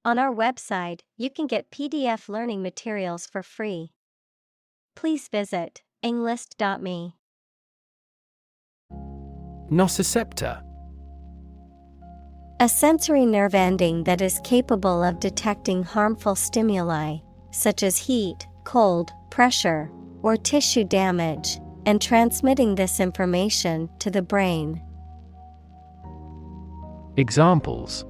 On our website, you can get PDF learning materials for free. Please visit englist.me. Nociceptor. A sensory nerve ending that is capable of detecting harmful stimuli, such as heat, cold, pressure, or tissue damage, and transmitting this information to the brain. Examples: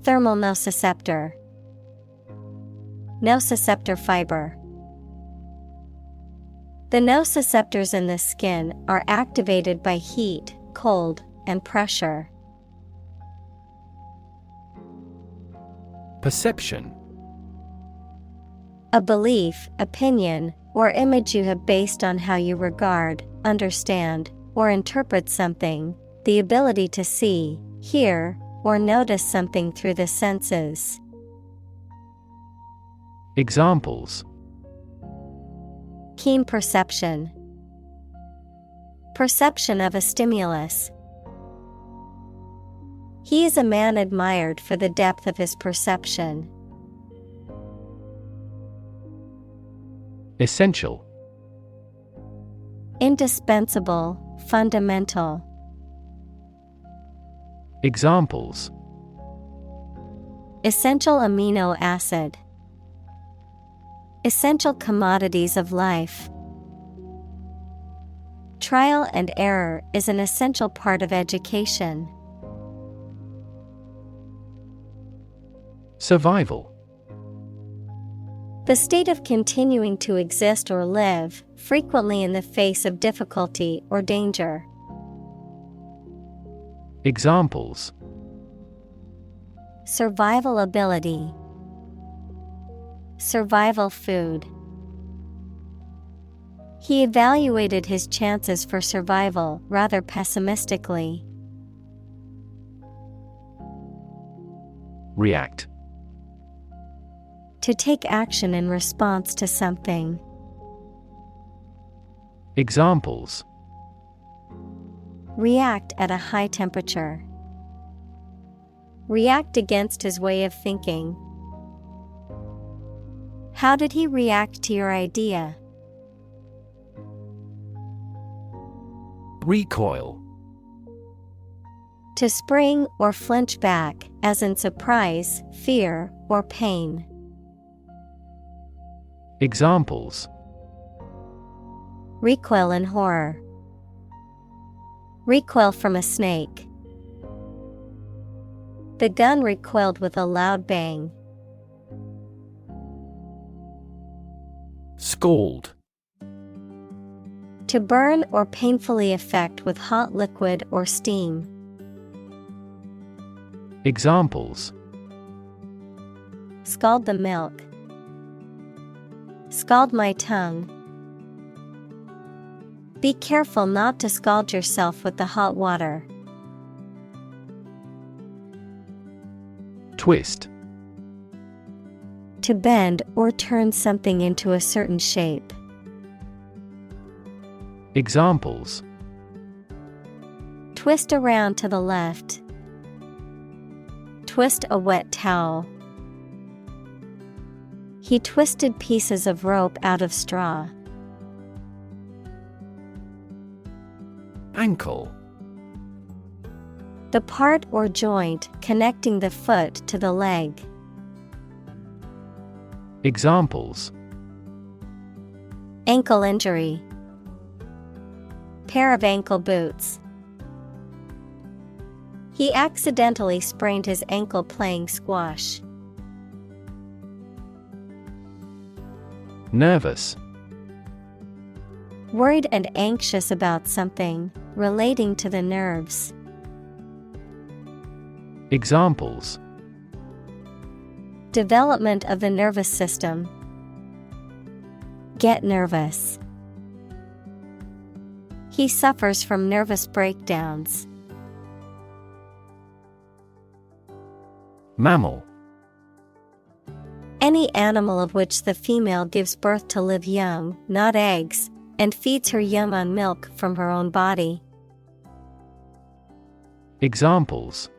Thermal nociceptor, nociceptor fiber. The nociceptors in the skin are activated by heat, cold, and pressure. Perception. A belief, opinion, or image you have based on how you regard, understand, or interpret something, the ability to see, hear, or notice something through the senses. Examples: Keen perception, perception of a stimulus. He is a man admired for the depth of his perception. Essential. Indispensable, fundamental. Examples: Essential amino acid. Essential commodities of life. Trial and error is an essential part of education. Survival. The state of continuing to exist or live, frequently in the face of difficulty or danger. Examples: Survival ability. Survival food. He evaluated his chances for survival rather pessimistically. React. To take action in response to something. Examples: React at a high temperature. React against his way of thinking. How did he react to your idea? Recoil. To spring or flinch back, as in surprise, fear, or pain. Examples: Recoil in horror. Recoil from a snake. The gun recoiled with a loud bang. Scald. To burn or painfully affect with hot liquid or steam. Examples: Scald the milk. Scald my tongue. Be careful not to scald yourself with the hot water. Twist. To bend or turn something into a certain shape. Examples: Twist around to the left. Twist a wet towel. He twisted pieces of rope out of straw. Ankle. The part or joint connecting the foot to the leg. Examples: Ankle injury. Pair of ankle boots. He accidentally sprained his ankle playing squash. Nervous. Worried and anxious about something, relating to the nerves. Examples: Development of the nervous system. Get nervous. He suffers from nervous breakdowns. Mammal. Any animal of which the female gives birth to live young, not eggs, and feeds her young on milk from her own body. Examples: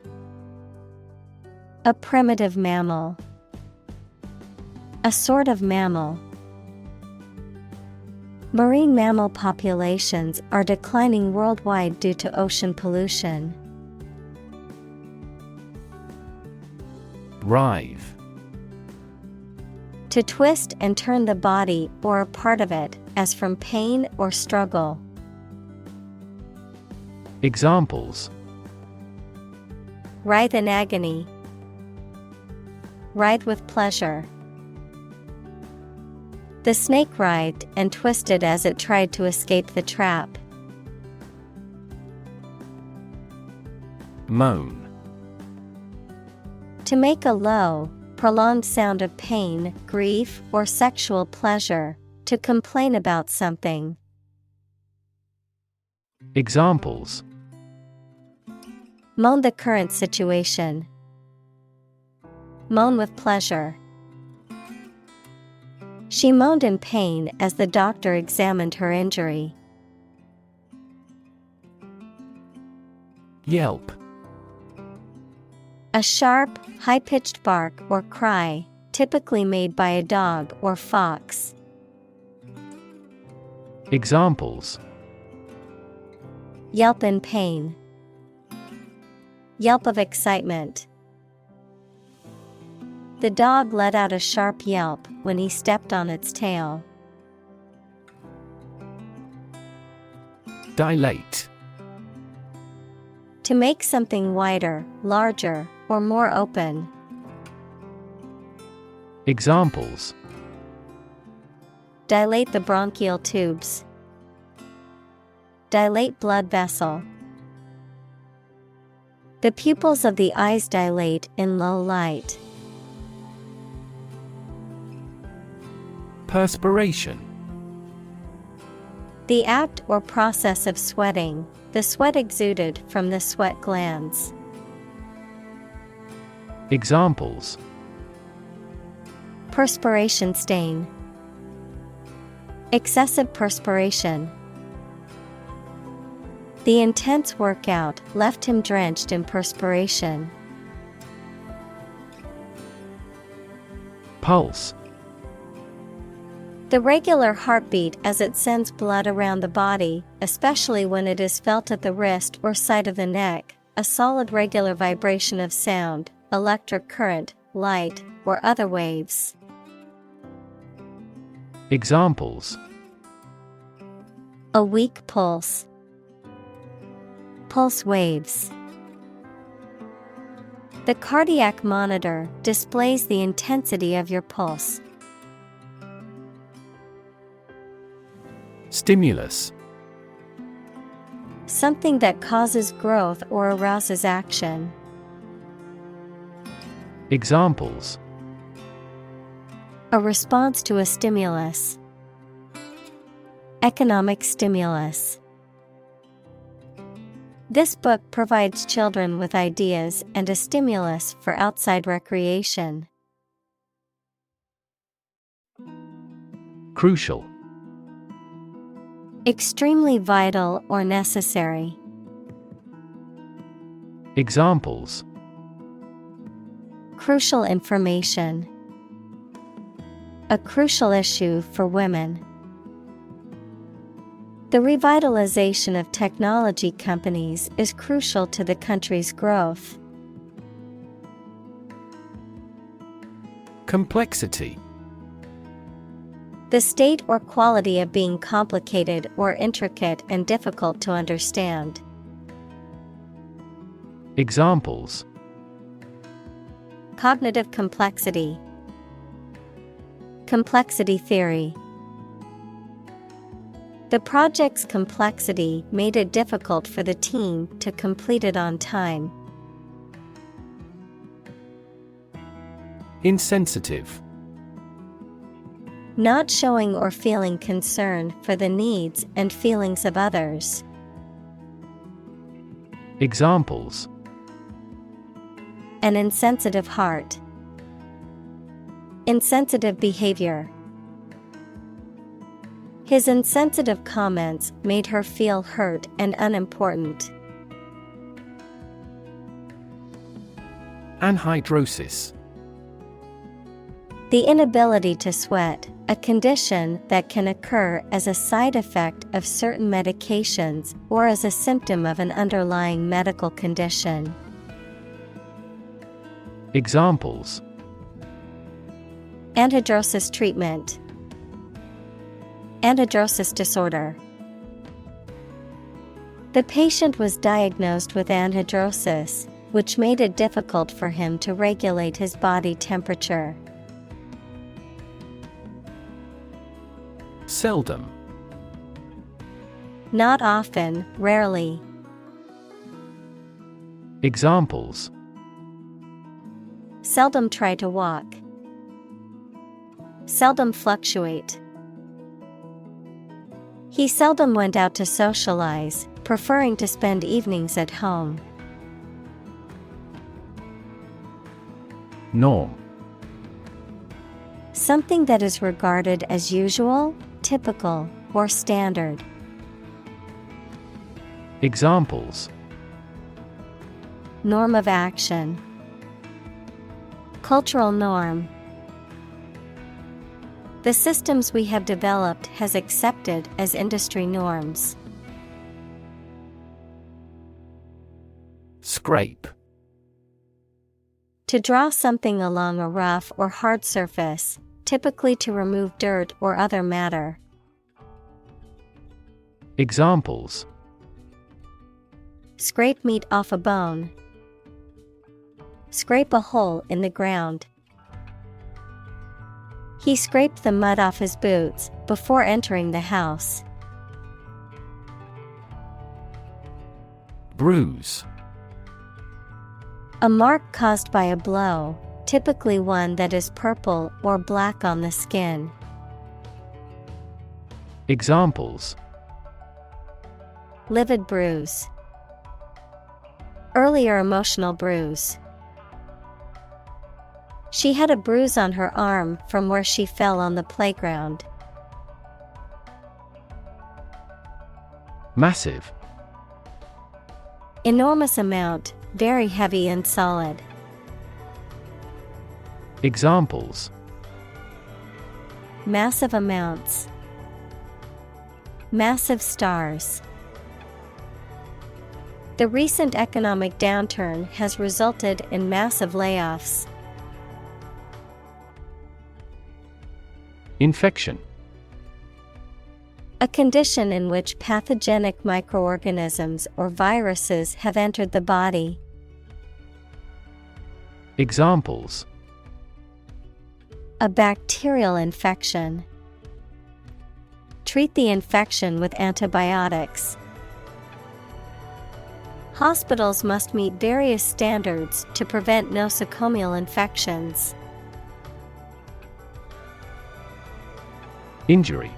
A primitive mammal. A sort of mammal. Marine mammal populations are declining worldwide due to ocean pollution. Writhe. To twist and turn the body or a part of it, as from pain or struggle. Examples: Writhe in agony. Writhe with pleasure. The snake writhed and twisted as it tried to escape the trap. Moan. To make a low, prolonged sound of pain, grief, or sexual pleasure. To complain about something. Examples: Moan the current situation. Moan with pleasure. She moaned in pain as the doctor examined her injury. Yelp. A sharp, high-pitched bark or cry, typically made by a dog or fox. Examples: Yelp in pain. Yelp of excitement. The dog let out a sharp yelp when he stepped on its tail. Dilate. To make something wider, larger, or more open. Examples: Dilate the bronchial tubes. Dilate blood vessel. The pupils of the eyes dilate in low light. Perspiration. The act or process of sweating, the sweat exuded from the sweat glands. Examples: Perspiration stain. Excessive perspiration. The intense workout left him drenched in perspiration. Pulse. The regular heartbeat as it sends blood around the body, especially when it is felt at the wrist or side of the neck, a solid regular vibration of sound, electric current, light, or other waves. Examples: A weak pulse. Pulse waves. The cardiac monitor displays the intensity of your pulse. Stimulus. Something that causes growth or arouses action. Examples: A response to a stimulus. Economic stimulus. This book provides children with ideas and a stimulus for outside recreation. Crucial. Extremely vital or necessary. Examples: Crucial information. A crucial issue for women. The revitalization of technology companies is crucial to the country's growth. Complexity. The state or quality of being complicated or intricate and difficult to understand. Examples: Cognitive complexity. Complexity theory. The project's complexity made it difficult for the team to complete it on time. Insensitive. Not showing or feeling concern for the needs and feelings of others. Examples: An insensitive heart. Insensitive behavior. His insensitive comments made her feel hurt and unimportant. Anhidrosis. The inability to sweat, a condition that can occur as a side effect of certain medications or as a symptom of an underlying medical condition. Examples: Anhidrosis treatment. Anhidrosis disorder. The patient was diagnosed with anhidrosis, which made it difficult for him to regulate his body temperature. Seldom. Not often, rarely. Examples: Seldom try to walk. Seldom fluctuate. He seldom went out to socialize, preferring to spend evenings at home. Norm. Something that is regarded as usual, typical, or standard. Examples: Norm of action. Cultural norm. The systems we have developed has accepted as industry norms. Scrape. To draw something along a rough or hard surface, typically to remove dirt or other matter. Examples: Scrape meat off a bone. Scrape a hole in the ground. He scraped the mud off his boots before entering the house. Bruise. A mark caused by a blow, typically one that is purple or black on the skin. Examples: Livid bruise. Earlier emotional bruise. She had a bruise on her arm from where she fell on the playground. Massive. Enormous amount, very heavy and solid. Examples: Massive amounts. Massive stars. The recent economic downturn has resulted in massive layoffs. Infection. A condition in which pathogenic microorganisms or viruses have entered the body. Examples: A bacterial infection. Treat the infection with antibiotics. Hospitals must meet various standards to prevent nosocomial infections. Injury.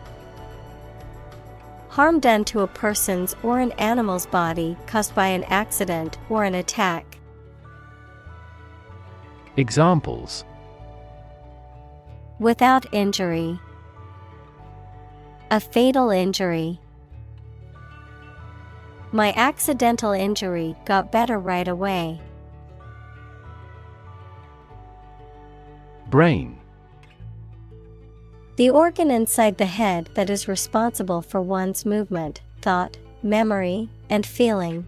Harm done to a person's or an animal's body caused by an accident or an attack. Examples: Without injury. A fatal injury. My accidental injury got better right away. Brain. The organ inside the head that is responsible for one's movement, thought, memory, and feeling.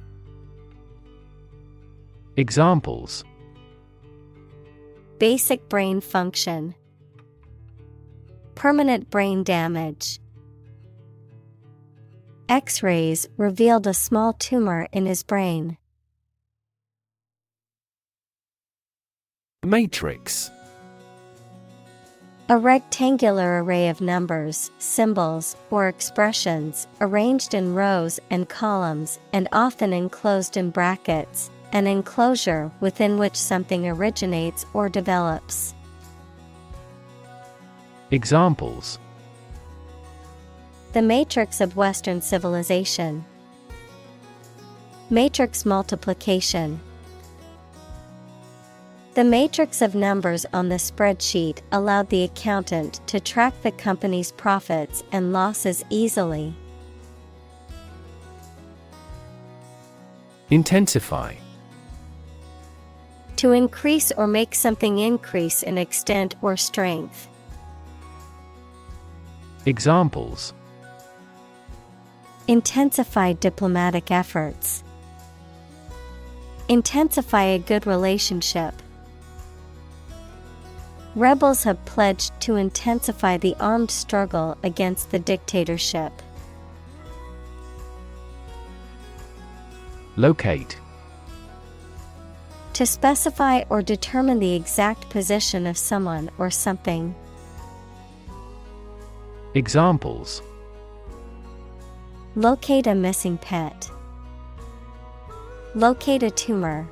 Examples: Basic brain function. Permanent brain damage. X-rays revealed a small tumor in his brain. Matrix. A rectangular array of numbers, symbols, or expressions, arranged in rows and columns and often enclosed in brackets, an enclosure within which something originates or develops. Examples: The matrix of Western civilization. Matrix multiplication. The matrix of numbers on the spreadsheet allowed the accountant to track the company's profits and losses easily. Intensify. To increase or make something increase in extent or strength. Examples: Intensify diplomatic efforts. Intensify a good relationship. Rebels have pledged to intensify the armed struggle against the dictatorship. Locate. To specify or determine the exact position of someone or something. Examples: Locate a missing pet. Locate a tumor.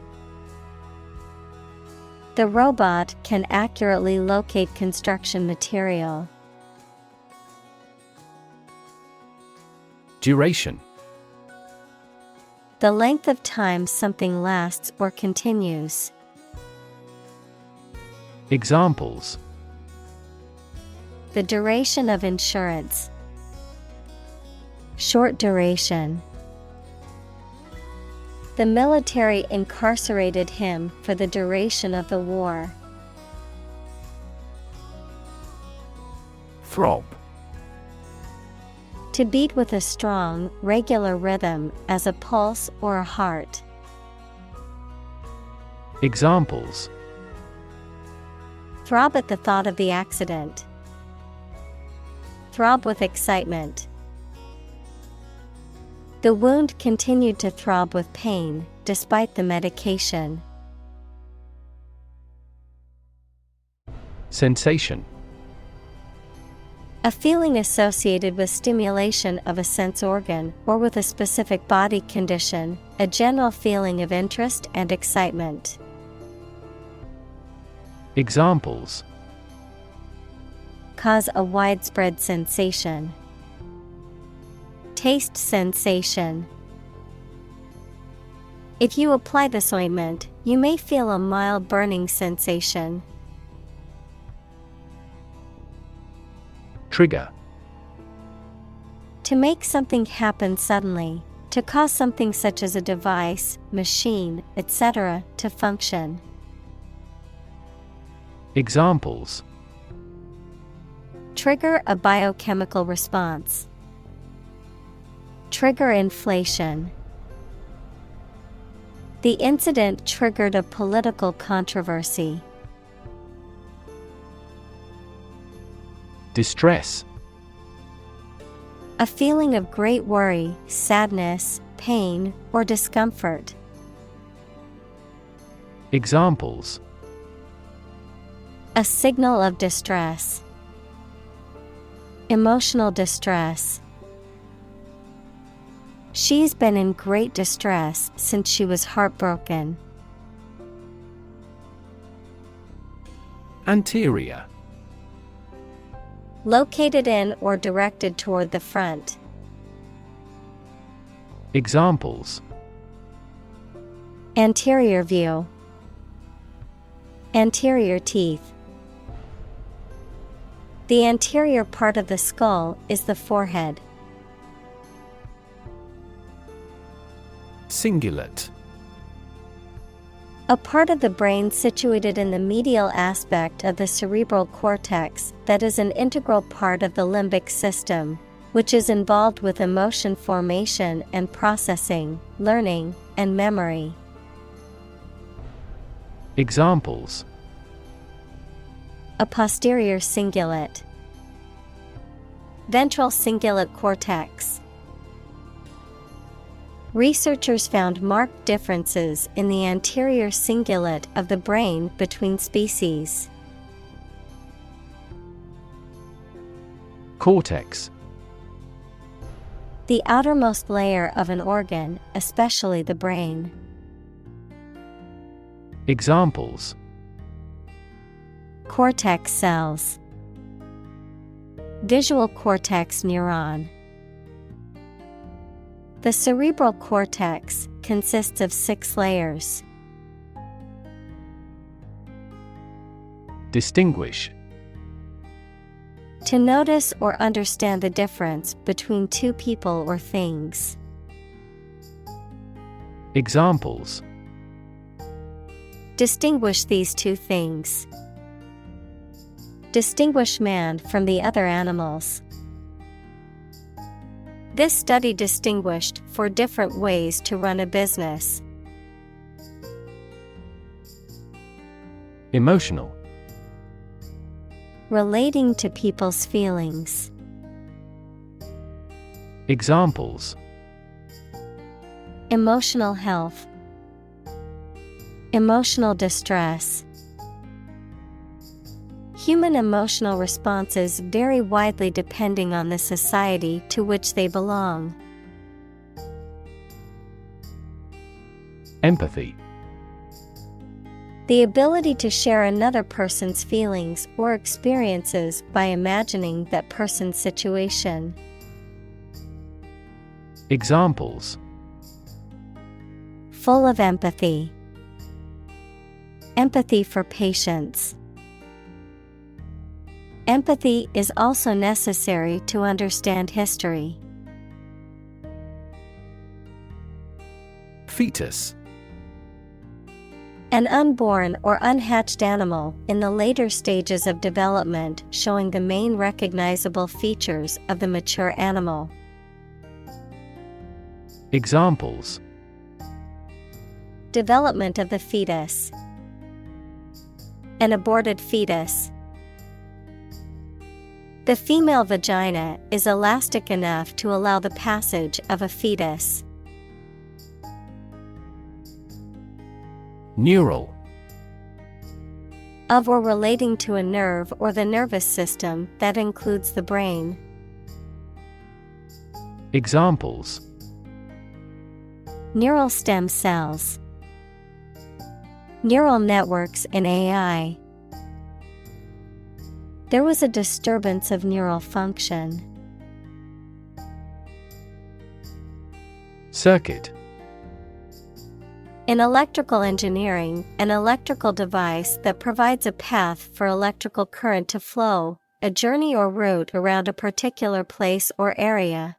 The robot can accurately locate construction material. Duration. The length of time something lasts or continues. Examples: The duration of insurance. Short duration. The military incarcerated him for the duration of the war. Throb. To beat with a strong, regular rhythm as a pulse or a heart. Examples: Throb at the thought of the accident. Throb with excitement. The wound continued to throb with pain, despite the medication. Sensation. A feeling associated with stimulation of a sense organ or with a specific body condition, a general feeling of interest and excitement. Examples: Cause a widespread sensation. Taste sensation. If you apply this ointment, you may feel a mild burning sensation. Trigger. To make something happen suddenly, to cause something such as a device, machine, etc., to function. Examples: Trigger a biochemical response. Trigger inflation. The incident triggered a political controversy. Distress. A feeling of great worry, sadness, pain, or discomfort. Examples: A signal of distress. Emotional distress. She's been in great distress since she was heartbroken. Anterior. Located in or directed toward the front. Examples: Anterior view. Anterior teeth. The anterior part of the skull is the forehead. Cingulate. A part of the brain situated in the medial aspect of the cerebral cortex that is an integral part of the limbic system, which is involved with emotion formation and processing, learning, and memory. Examples: A posterior cingulate. Ventral cingulate cortex. Researchers found marked differences in the anterior cingulate of the brain between species. Cortex. The outermost layer of an organ, especially the brain. Examples: Cortex cells. Visual cortex neuron. The cerebral cortex consists of 6 layers. Distinguish. To notice or understand the difference between two people or things. Distinguish these two things. Distinguish man from the other animals. This study distinguished 4 different ways to run a business. Emotional. Relating to people's feelings. Examples: Emotional health. Emotional distress. Human emotional responses vary widely depending on the society to which they belong. Empathy. The ability to share another person's feelings or experiences by imagining that person's situation. Examples: Full of empathy. Empathy for patients. Empathy is also necessary to understand history. Fetus. An unborn or unhatched animal in the later stages of development, showing the main recognizable features of the mature animal. Examples: Development of the fetus. An aborted fetus. The female vagina is elastic enough to allow the passage of a fetus. Neural. Of or relating to a nerve or the nervous system that includes the brain. Examples: Neural stem cells. Neural networks in AI. There was a disturbance of neural function. Circuit. In electrical engineering, an electrical device that provides a path for electrical current to flow, a journey or route around a particular place or area.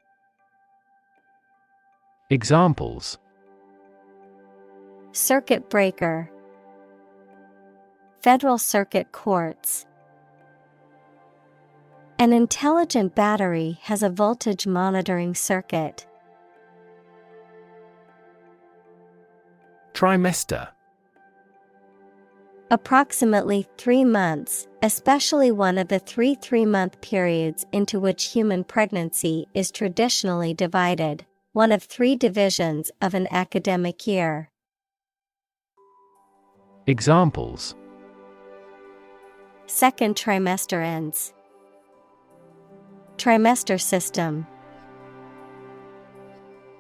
Examples: Circuit breaker. Federal Circuit courts. An intelligent battery has a voltage monitoring circuit. Trimester. Approximately 3 months, especially one of the 3 3-month periods into which human pregnancy is traditionally divided, one of 3 divisions of an academic year. Examples: Second trimester ends. Trimester system.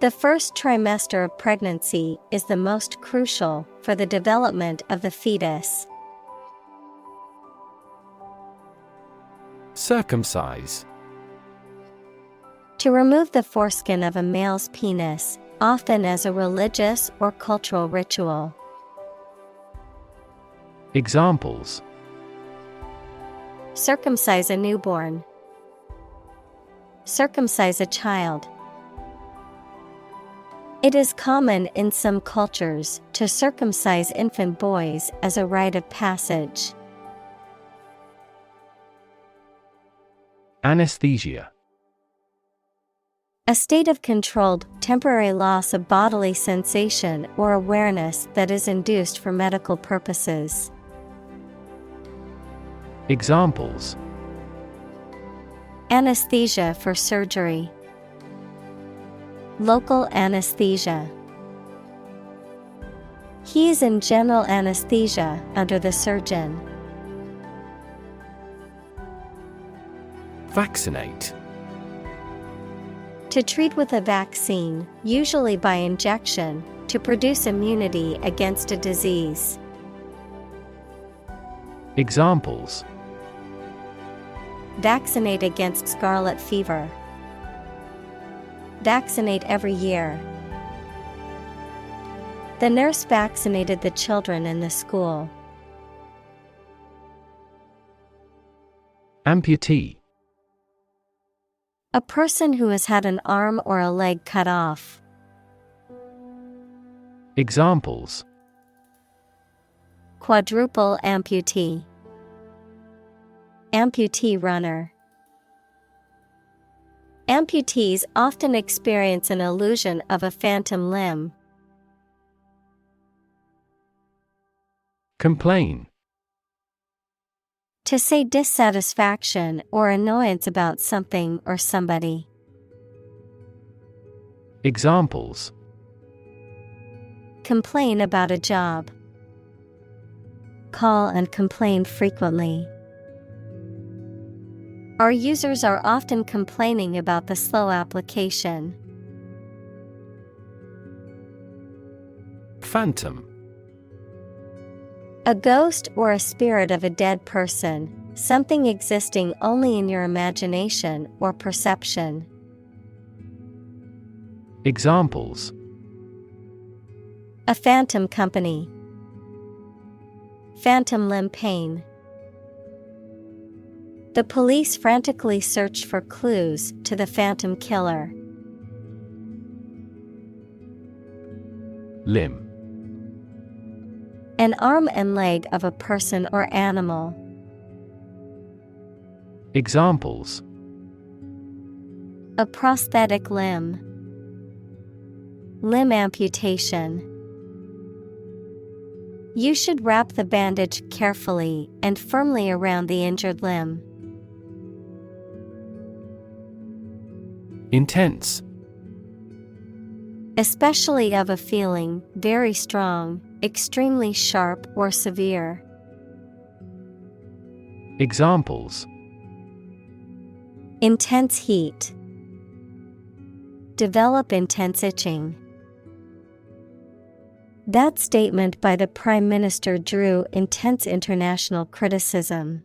The first trimester of pregnancy is the most crucial for the development of the fetus. Circumcise. To remove the foreskin of a male's penis, often as a religious or cultural ritual. Examples: Circumcise a newborn. Circumcise a child. It is common in some cultures to circumcise infant boys as a rite of passage. Anesthesia. A state of controlled, temporary loss of bodily sensation or awareness that is induced for medical purposes. Examples: Anesthesia for surgery. Local anesthesia. He is in general anesthesia under the surgeon. Vaccinate. To treat with a vaccine, usually by injection, to produce immunity against a disease. Examples: Vaccinate against scarlet fever. Vaccinate every year. The nurse vaccinated the children in the school. Amputee. A person who has had an arm or a leg cut off. Examples: Quadruple amputee. Amputee runner. Amputees often experience an illusion of a phantom limb. Complain. To say dissatisfaction or annoyance about something or somebody. Examples. Complain about a job. Call and complain frequently. Our users are often complaining about the slow application. Phantom. A ghost or a spirit of a dead person, something existing only in your imagination or perception. Examples. A phantom company. Phantom limb pain. The police frantically searched for clues to the phantom killer. Limb. An arm and leg of a person or animal. Examples. A prosthetic limb. Limb amputation. You should wrap the bandage carefully and firmly around the injured limb. Intense. Especially of a feeling, very strong, extremely sharp or severe. Examples. Intense heat. Develop intense itching. That statement by the Prime Minister drew intense international criticism.